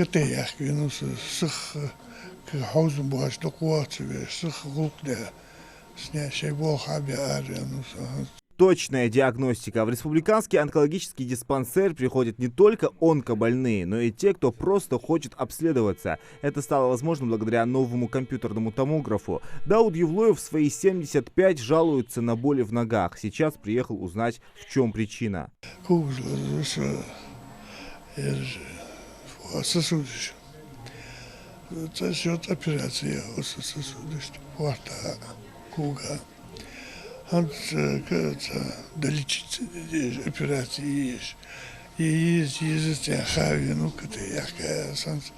كتيح كينوس سخ كحوزن بواش دقوات سخ غلق سنة شيء بوخ عبي آريانوس. Точная диагностика. В республиканский онкологический диспансер приходят не только онкобольные, но и те, кто просто хочет обследоваться. Это стало возможным благодаря новому компьютерному томографу. Дауд Евлоев в свои 75 жалуется на боли в ногах. Сейчас приехал узнать, в чем причина. Долечиться операции есть хаве, ну я санс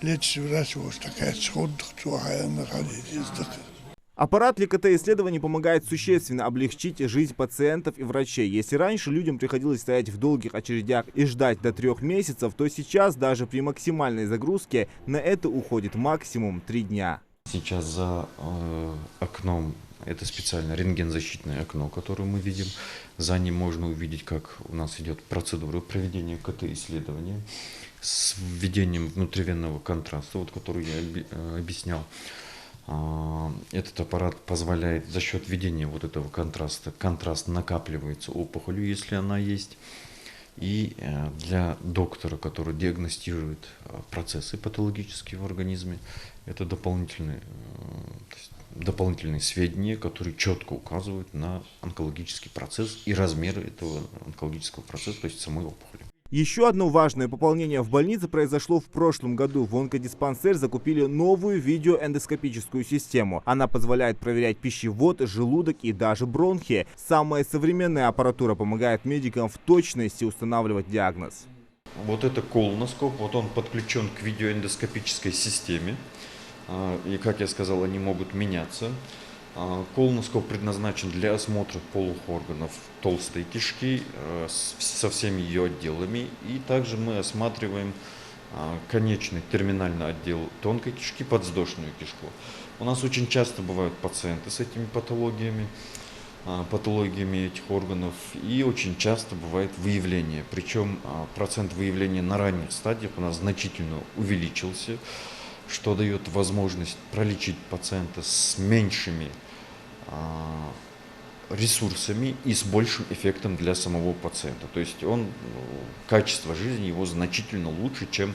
лечь врач вот такая сходка, что на Аппарат ЛКТ-исследований помогает существенно облегчить жизнь пациентов и врачей. Если раньше людям приходилось стоять в долгих очередях и ждать до 3 месяцев, то сейчас даже при максимальной загрузке на это уходит максимум 3 дня. Сейчас за окном это специально рентгензащитное окно, которое мы видим. За ним можно увидеть, как у нас идет процедура проведения КТ-исследования с введением внутривенного контраста, вот, который я объяснял. Этот аппарат позволяет за счет введения вот этого контраста, контраст накапливается опухолью, если она есть. И для доктора, который диагностирует процессы патологические в организме, это дополнительные сведения, которые четко указывают на онкологический процесс и размеры этого онкологического процесса, то есть самой опухоли. Еще одно важное пополнение в больнице произошло в прошлом году. В онкодиспансер закупили новую видеоэндоскопическую систему. Она позволяет проверять пищевод, желудок и даже бронхи. Самая современная аппаратура помогает медикам в точности устанавливать диагноз. Вот это колоноскоп, вот он подключен к видеоэндоскопической системе. И, как я сказал, они могут меняться. Колоноскоп предназначен для осмотра полых органов толстой кишки со всеми ее отделами. И также мы осматриваем конечный терминальный отдел тонкой кишки, подвздошную кишку. У нас очень часто бывают пациенты с этими патологиями этих органов. И очень часто бывает выявление. Причем процент выявления на ранних стадиях у нас значительно увеличился, что дает возможность пролечить пациента с меньшими ресурсами и с большим эффектом для самого пациента. То есть качество жизни его значительно лучше, чем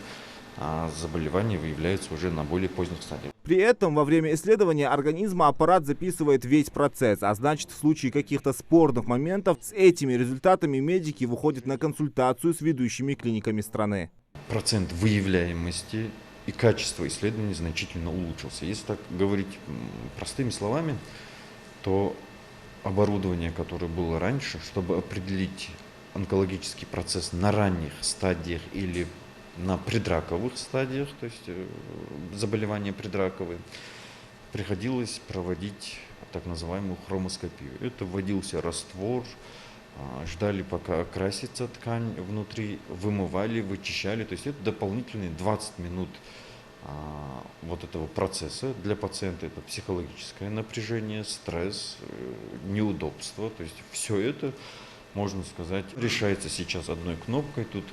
заболевание выявляется уже на более поздних стадиях. При этом во время исследования организма аппарат записывает весь процесс, а значит, в случае каких-то спорных моментов с этими результатами медики выходят на консультацию с ведущими клиниками страны. Процент выявляемости и качество исследований значительно улучшился. Если так говорить простыми словами, то оборудование, которое было раньше, чтобы определить онкологический процесс на ранних стадиях или на предраковых стадиях, то есть заболевания предраковые, приходилось проводить так называемую хромоскопию. Это вводился раствор, ждали, пока окрасится ткань внутри, вымывали, вычищали. То есть это дополнительные 20 минут вот этого процесса. Для пациента это психологическое напряжение, стресс, неудобство. То есть все это, можно сказать, решается сейчас одной кнопкой. Тут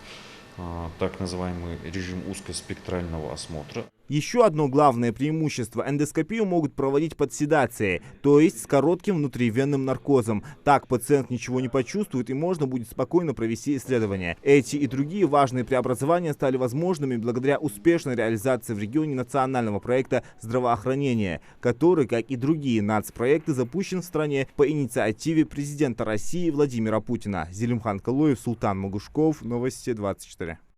так называемый режим узкоспектрального осмотра. Еще одно главное преимущество – эндоскопию могут проводить под седацией, то есть с коротким внутривенным наркозом. Так пациент ничего не почувствует и можно будет спокойно провести исследование. Эти и другие важные преобразования стали возможными благодаря успешной реализации в регионе национального проекта здравоохранения, который, как и другие нацпроекты, запущен в стране по инициативе президента России Владимира Путина. Зелимхан Калоев, Султан Магушков, Новости 24.